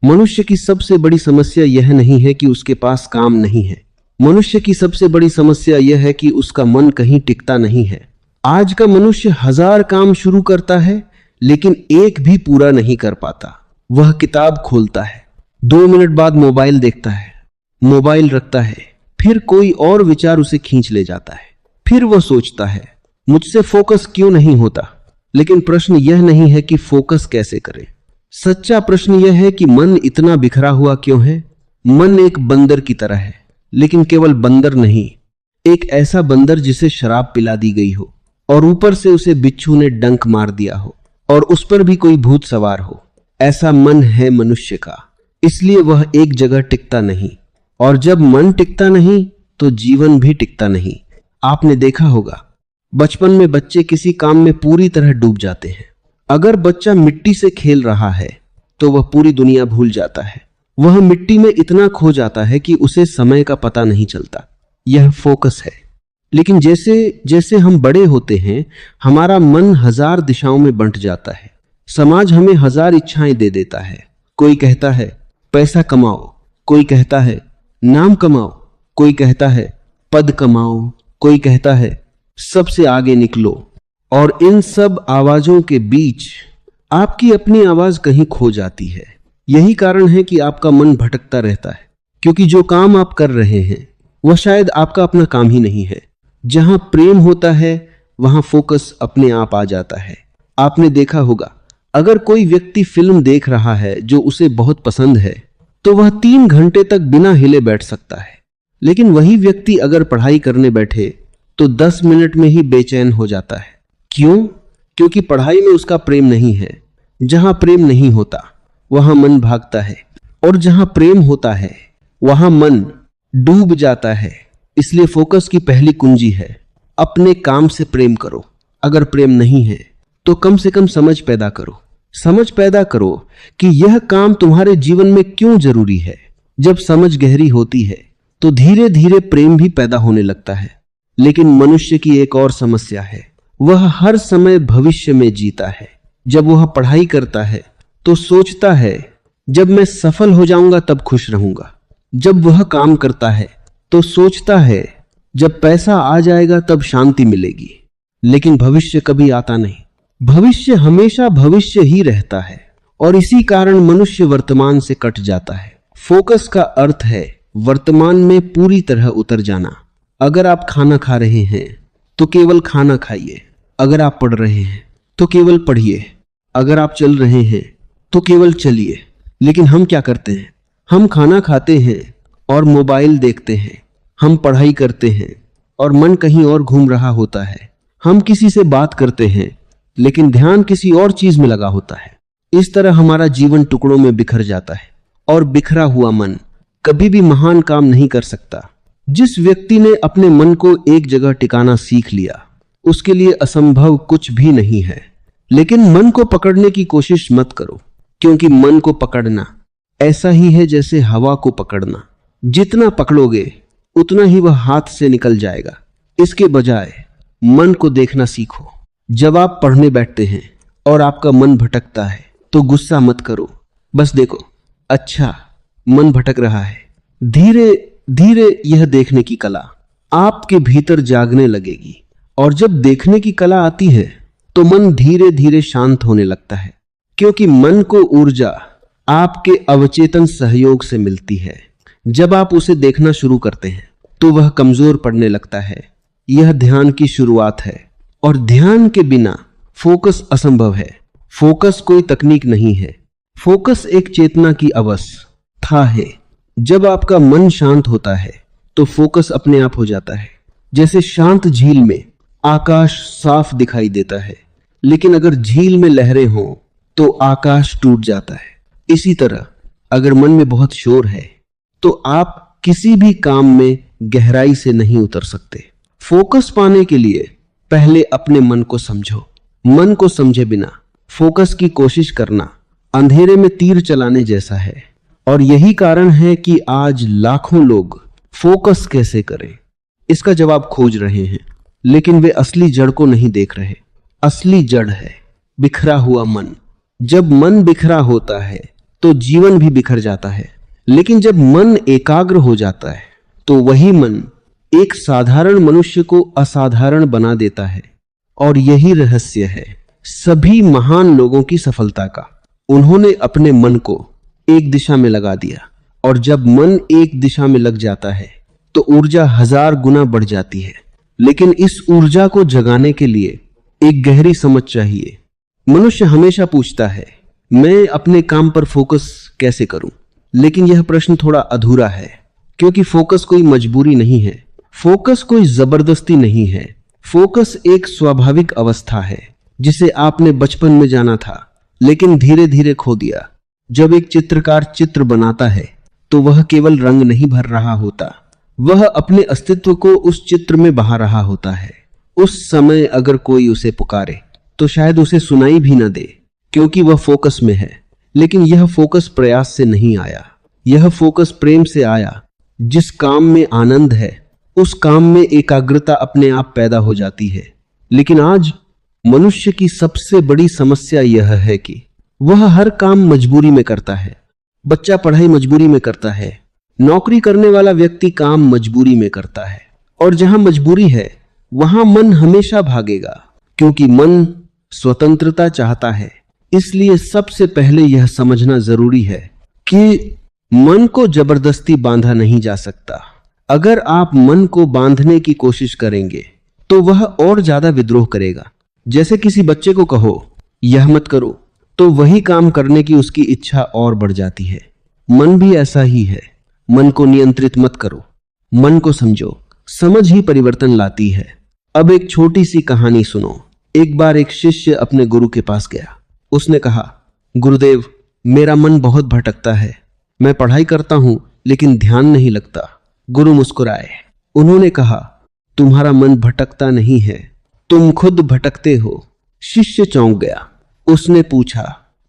मनुष्य की सबसे बड़ी समस्या यह नहीं है कि उसके पास काम नहीं है। मनुष्य की सबसे बड़ी समस्या यह है कि उसका मन कहीं टिकता नहीं है। आज का मनुष्य 1000 काम शुरू करता है लेकिन एक भी पूरा नहीं कर पाता। वह किताब खोलता है, 2 मिनट बाद मोबाइल देखता है, मोबाइल रखता है, फिर कोई और विचार उसे खींच ले जाता है। फिर वह सोचता है मुझसे फोकस क्यों नहीं होता। लेकिन प्रश्न यह नहीं है कि फोकस कैसे करें। सच्चा प्रश्न यह है कि मन इतना बिखरा हुआ क्यों है। मन एक बंदर की तरह है, लेकिन केवल बंदर नहीं, एक ऐसा बंदर जिसे शराब पिला दी गई हो और ऊपर से उसे बिच्छू ने डंक मार दिया हो और उस पर भी कोई भूत सवार हो। ऐसा मन है मनुष्य का, इसलिए वह एक जगह टिकता नहीं। और जब मन टिकता नहीं तो जीवन भी टिकता नहीं। आपने देखा होगा, बचपन में बच्चे किसी काम में पूरी तरह डूब जाते हैं। अगर बच्चा मिट्टी से खेल रहा है तो वह पूरी दुनिया भूल जाता है। वह मिट्टी में इतना खो जाता है कि उसे समय का पता नहीं चलता। यह फोकस है। लेकिन जैसे जैसे हम बड़े होते हैं, हमारा मन 1000 दिशाओं में बंट जाता है। समाज हमें 1000 इच्छाएं दे देता है। कोई कहता है पैसा कमाओ, कोई कहता है नाम कमाओ, कोई कहता है पद कमाओ, कोई कहता है सबसे आगे निकलो। और इन सब आवाजों के बीच आपकी अपनी आवाज कहीं खो जाती है। यही कारण है कि आपका मन भटकता रहता है, क्योंकि जो काम आप कर रहे हैं वह शायद आपका अपना काम ही नहीं है। जहां प्रेम होता है वहां फोकस अपने आप आ जाता है। आपने देखा होगा, अगर कोई व्यक्ति फिल्म देख रहा है जो उसे बहुत पसंद है तो वह 3 घंटे तक बिना हिले बैठ सकता है। लेकिन वही व्यक्ति अगर पढ़ाई करने बैठे तो 10 मिनट में ही बेचैन हो जाता है। क्यों? क्योंकि पढ़ाई में उसका प्रेम नहीं है। जहां प्रेम नहीं होता वहां मन भागता है, और जहां प्रेम होता है वहां मन डूब जाता है। इसलिए फोकस की पहली कुंजी है अपने काम से प्रेम करो। अगर प्रेम नहीं है तो कम से कम समझ पैदा करो। समझ पैदा करो कि यह काम तुम्हारे जीवन में क्यों जरूरी है। जब समझ गहरी होती है तो धीरे धीरे प्रेम भी पैदा होने लगता है। लेकिन मनुष्य की एक और समस्या है, वह हर समय भविष्य में जीता है। जब वह पढ़ाई करता है तो सोचता है जब मैं सफल हो जाऊंगा तब खुश रहूंगा। जब वह काम करता है तो सोचता है जब पैसा आ जाएगा तब शांति मिलेगी। लेकिन भविष्य कभी आता नहीं। भविष्य हमेशा भविष्य ही रहता है, और इसी कारण मनुष्य वर्तमान से कट जाता है। फोकस का अर्थ है वर्तमान में पूरी तरह उतर जाना। अगर आप खाना खा रहे हैं तो केवल खाना खाइए। अगर आप पढ़ रहे हैं तो केवल पढ़िए। अगर आप चल रहे हैं तो केवल चलिए। लेकिन हम क्या करते हैं? हम खाना खाते हैं और मोबाइल देखते हैं। हम पढ़ाई करते हैं और मन कहीं और घूम रहा होता है। हम किसी से बात करते हैं लेकिन ध्यान किसी और चीज में लगा होता है। इस तरह हमारा जीवन टुकड़ों में बिखर जाता है, और बिखरा हुआ मन कभी भी महान काम नहीं कर सकता। जिस व्यक्ति ने अपने मन को एक जगह टिकाना सीख लिया, उसके लिए असंभव कुछ भी नहीं है। लेकिन मन को पकड़ने की कोशिश मत करो, क्योंकि मन को पकड़ना ऐसा ही है जैसे हवा को पकड़ना। जितना पकड़ोगे उतना ही वह हाथ से निकल जाएगा। इसके बजाय मन को देखना सीखो। जब आप पढ़ने बैठते हैं और आपका मन भटकता है तो गुस्सा मत करो। बस देखो, अच्छा मन भटक रहा है। धीरे धीरे यह देखने की कला आपके भीतर जागने लगेगी, और जब देखने की कला आती है तो मन धीरे धीरे शांत होने लगता है, क्योंकि मन को ऊर्जा आपके अवचेतन सहयोग से मिलती है। जब आप उसे देखना शुरू करते हैं तो वह कमजोर पड़ने लगता है। यह ध्यान की शुरुआत है, और ध्यान के बिना फोकस असंभव है। फोकस कोई तकनीक नहीं है। फोकस एक चेतना की अवस्था है। जब आपका मन शांत होता है तो फोकस अपने आप हो जाता है। जैसे शांत झील में आकाश साफ दिखाई देता है, लेकिन अगर झील में लहरें हों तो आकाश टूट जाता है। इसी तरह अगर मन में बहुत शोर है तो आप किसी भी काम में गहराई से नहीं उतर सकते। फोकस पाने के लिए पहले अपने मन को समझो। मन को समझे बिना फोकस की कोशिश करना अंधेरे में तीर चलाने जैसा है। और यही कारण है कि आज लाखों लोग फोकस कैसे करें इसका जवाब खोज रहे हैं, लेकिन वे असली जड़ को नहीं देख रहे। असली जड़ है बिखरा हुआ मन। जब मन बिखरा होता है तो जीवन भी बिखर जाता है। लेकिन जब मन एकाग्र हो जाता है तो वही मन एक साधारण मनुष्य को असाधारण बना देता है। और यही रहस्य है सभी महान लोगों की सफलता का। उन्होंने अपने मन को एक दिशा में लगा दिया, और जब मन एक दिशा में लग जाता है तो ऊर्जा 1000 गुना बढ़ जाती है। लेकिन इस ऊर्जा को जगाने के लिए एक गहरी समझ चाहिए। मनुष्य हमेशा पूछता है, मैं अपने काम पर फोकस कैसे करूं? लेकिन यह प्रश्न थोड़ा अधूरा है, क्योंकि फोकस कोई मजबूरी नहीं है, फोकस कोई जबरदस्ती नहीं है। फोकस एक स्वाभाविक अवस्था है जिसे आपने बचपन में जाना था, लेकिन धीरे धीरे खो दिया। जब एक चित्रकार चित्र बनाता है तो वह केवल रंग नहीं भर रहा होता, वह अपने अस्तित्व को उस चित्र में बहा रहा होता है। उस समय अगर कोई उसे पुकारे तो शायद उसे सुनाई भी न दे, क्योंकि वह फोकस में है। लेकिन यह फोकस प्रयास से नहीं आया, यह फोकस प्रेम से आया। जिस काम में आनंद है उस काम में एकाग्रता अपने आप पैदा हो जाती है। लेकिन आज मनुष्य की सबसे बड़ी समस्या यह है कि वह हर काम मजबूरी में करता है। बच्चा पढ़ाई मजबूरी में करता है, नौकरी करने वाला व्यक्ति काम मजबूरी में करता है, और जहां मजबूरी है वहां मन हमेशा भागेगा, क्योंकि मन स्वतंत्रता चाहता है। इसलिए सबसे पहले यह समझना जरूरी है कि मन को जबरदस्ती बांधा नहीं जा सकता। अगर आप मन को बांधने की कोशिश करेंगे तो वह और ज्यादा विद्रोह करेगा। जैसे किसी बच्चे को कहो यह मत करो, तो वही काम करने की उसकी इच्छा और बढ़ जाती है। मन भी ऐसा ही है। मन को नियंत्रित मत करो, मन को समझो। समझ ही परिवर्तन लाती है। अब एक छोटी सी कहानी सुनो। एक बार एक शिष्य अपने गुरु के पास गया। उसने कहा, गुरुदेव, मेरा मन बहुत भटकता है। मैं पढ़ाई करता हूं लेकिन ध्यान नहीं लगता। गुरु मुस्कुराए। उन्होंने कहा, तुम्हारा मन भटकता नहीं है, तुम खुद भटकते हो। शिष्य चौंक गया। उसने पूछा,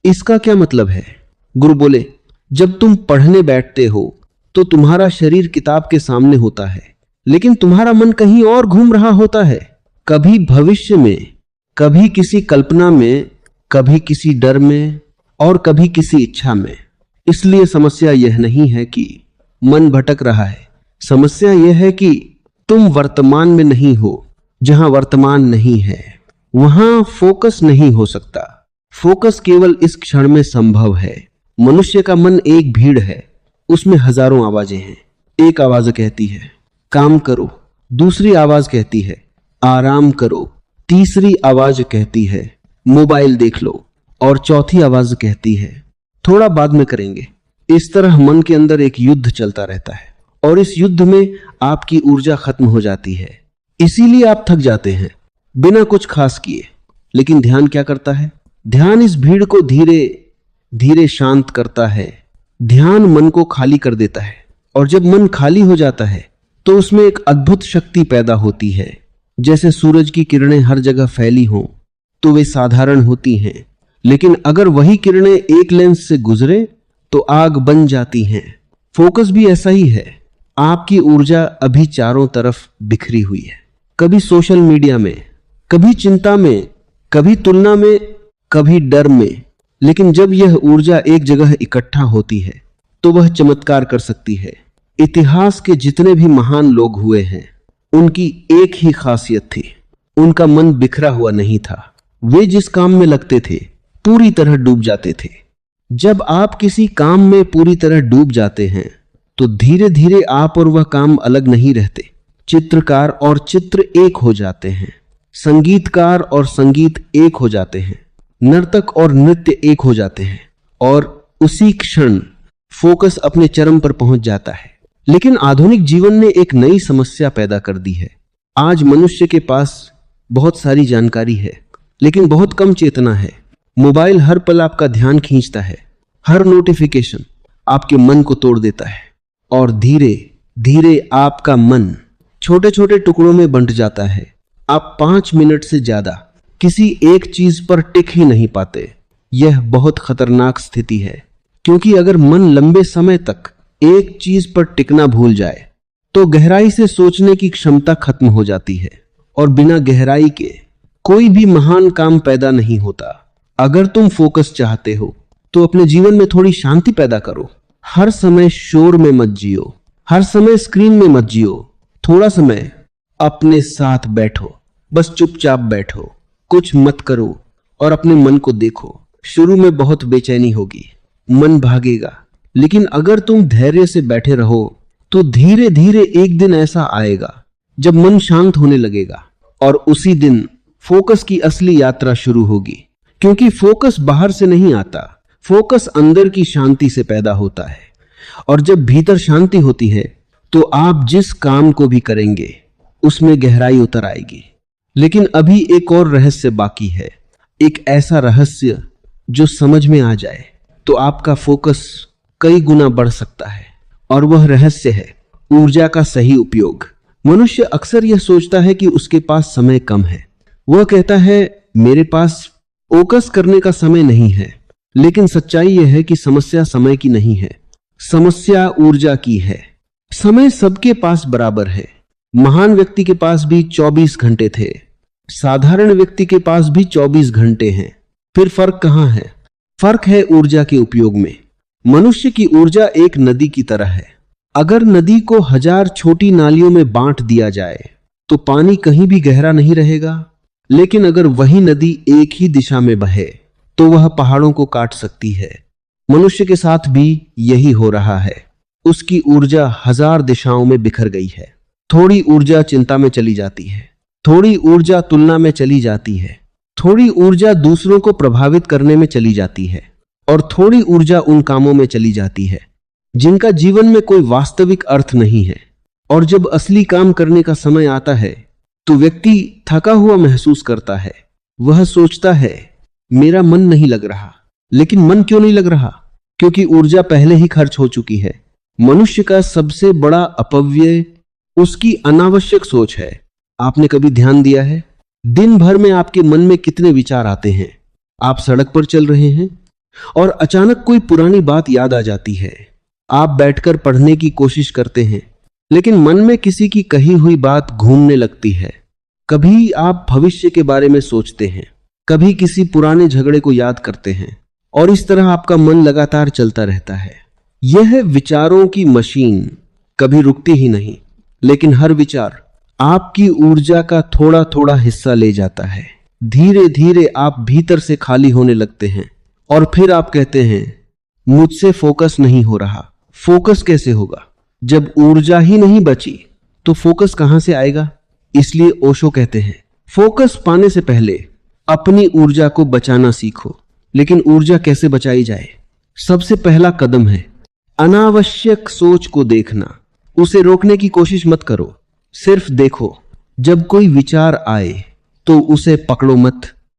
इसका क्या मतलब है? गुरु बोले, जब तुम पढ़ने बैठते हो तो तुम्हारा शरीर किताब के सामने होता है, लेकिन तुम्हारा मन कहीं और घूम रहा होता है। कभी भविष्य में, कभी किसी कल्पना में, कभी किसी डर में, और कभी किसी इच्छा में। इसलिए समस्या यह नहीं है कि मन भटक रहा है, समस्या यह है कि तुम वर्तमान में नहीं हो। जहां वर्तमान नहीं है वहां फोकस नहीं हो सकता। फोकस केवल इस क्षण में संभव है। मनुष्य का मन एक भीड़ है, उसमें हजारों आवाजें हैं। एक आवाज कहती है काम करो, दूसरी आवाज कहती है आराम करो, तीसरी आवाज कहती है मोबाइल देख लो, और चौथी आवाज कहती है थोड़ा बाद में करेंगे। इस तरह मन के अंदर एक युद्ध चलता रहता है, और इस युद्ध में आपकी ऊर्जा खत्म हो जाती है। इसीलिए आप थक जाते हैं बिना कुछ खास किए। लेकिन ध्यान क्या करता है? ध्यान इस भीड़ को धीरे धीरे शांत करता है। ध्यान मन को खाली कर देता है, और जब मन खाली हो जाता है तो उसमें एक अद्भुत शक्ति पैदा होती है। जैसे सूरज की किरणें हर जगह फैली हों तो वे साधारण होती हैं, लेकिन अगर वही किरणें एक लेंस से गुजरे तो आग बन जाती हैं। फोकस भी ऐसा ही है। आपकी ऊर्जा अभी चारों तरफ बिखरी हुई है, कभी सोशल मीडिया में, कभी चिंता में, कभी तुलना में, कभी डर में। लेकिन जब यह ऊर्जा एक जगह इकट्ठा होती है तो वह चमत्कार कर सकती है। इतिहास के जितने भी महान लोग हुए हैं उनकी एक ही खासियत थी, उनका मन बिखरा हुआ नहीं था। वे जिस काम में लगते थे पूरी तरह डूब जाते थे। जब आप किसी काम में पूरी तरह डूब जाते हैं तो धीरे धीरे आप और वह काम अलग नहीं रहते। चित्रकार और चित्र एक हो जाते हैं, संगीतकार और संगीत एक हो जाते हैं, नर्तक और नृत्य एक हो जाते हैं, और उसी क्षण फोकस अपने चरम पर पहुंच जाता है। लेकिन आधुनिक जीवन ने एक नई समस्या पैदा कर दी है। आज मनुष्य के पास बहुत सारी जानकारी है, लेकिन बहुत कम चेतना है। मोबाइल हर पल आपका ध्यान खींचता है, हर नोटिफिकेशन आपके मन को तोड़ देता है, और धीरे धीरे आपका मन छोटे छोटे टुकड़ों में बंट जाता है। आप 5 मिनट से ज्यादा किसी एक चीज पर टिक ही नहीं पाते। यह बहुत खतरनाक स्थिति है, क्योंकि अगर मन लंबे समय तक एक चीज पर टिकना भूल जाए तो गहराई से सोचने की क्षमता खत्म हो जाती है, और बिना गहराई के कोई भी महान काम पैदा नहीं होता। अगर तुम फोकस चाहते हो तो अपने जीवन में थोड़ी शांति पैदा करो। हर समय शोर में मत जियो, हर समय स्क्रीन में मत जियो। थोड़ा समय अपने साथ बैठो, बस चुपचाप बैठो, कुछ मत करो और अपने मन को देखो। शुरू में बहुत बेचैनी होगी, मन भागेगा, लेकिन अगर तुम धैर्य से बैठे रहो तो धीरे धीरे एक दिन ऐसा आएगा जब मन शांत होने लगेगा और उसी दिन फोकस की असली यात्रा शुरू होगी। क्योंकि फोकस बाहर से नहीं आता, फोकस अंदर की शांति से पैदा होता है। और जब भीतर शांति होती है तो आप जिस काम को भी करेंगे उसमें गहराई उतर आएगी। लेकिन अभी एक और रहस्य बाकी है, एक ऐसा रहस्य जो समझ में आ जाए तो आपका फोकस कई गुना बढ़ सकता है। और वह रहस्य है ऊर्जा का सही उपयोग। मनुष्य अक्सर यह सोचता है कि उसके पास समय कम है। वह कहता है मेरे पास फोकस करने का समय नहीं है। लेकिन सच्चाई यह है कि समस्या समय की नहीं है, समस्या ऊर्जा की है। समय सबके पास बराबर है। महान व्यक्ति के पास भी 24 घंटे थे, साधारण व्यक्ति के पास भी 24 घंटे हैं। फिर फर्क कहां है? फर्क है ऊर्जा के उपयोग में। मनुष्य की ऊर्जा एक नदी की तरह है। अगर नदी को 1000 छोटी नालियों में बांट दिया जाए तो पानी कहीं भी गहरा नहीं रहेगा। लेकिन अगर वही नदी एक ही दिशा में बहे तो वह पहाड़ों को काट सकती है। मनुष्य के साथ भी यही हो रहा है। उसकी ऊर्जा 1000 दिशाओं में बिखर गई है। थोड़ी ऊर्जा चिंता में चली जाती है, थोड़ी ऊर्जा तुलना में चली जाती है, थोड़ी ऊर्जा दूसरों को प्रभावित करने में चली जाती है और थोड़ी ऊर्जा उन कामों में चली जाती है जिनका जीवन में कोई वास्तविक अर्थ नहीं है। और जब असली काम करने का समय आता है तो व्यक्ति थका हुआ महसूस करता है। वह सोचता है मेरा मन नहीं लग रहा। लेकिन मन क्यों नहीं लग रहा? क्योंकि ऊर्जा पहले ही खर्च हो चुकी है। मनुष्य का सबसे बड़ा अपव्यय उसकी अनावश्यक सोच है। आपने कभी ध्यान दिया है दिन भर में आपके मन में कितने विचार आते हैं? आप सड़क पर चल रहे हैं और अचानक कोई पुरानी बात याद आ जाती है। आप बैठकर पढ़ने की कोशिश करते हैं लेकिन मन में किसी की कही हुई बात घूमने लगती है। कभी आप भविष्य के बारे में सोचते हैं, कभी किसी पुराने झगड़े को याद करते हैं और इस तरह आपका मन लगातार चलता रहता है। यह विचारों की मशीन कभी रुकती ही नहीं। लेकिन हर विचार आपकी ऊर्जा का थोड़ा थोड़ा हिस्सा ले जाता है। धीरे धीरे आप भीतर से खाली होने लगते हैं और फिर आप कहते हैं मुझसे फोकस नहीं हो रहा। फोकस कैसे होगा? जब ऊर्जा ही नहीं बची तो फोकस कहां से आएगा? इसलिए ओशो कहते हैं फोकस पाने से पहले अपनी ऊर्जा को बचाना सीखो। लेकिन ऊर्जा कैसे बचाई जाए? सबसे पहला कदम है अनावश्यक सोच को देखना। उसे रोकने की कोशिश मत करो, सिर्फ देखो। जब कोई विचार आए तो उसे पकड़ो मत,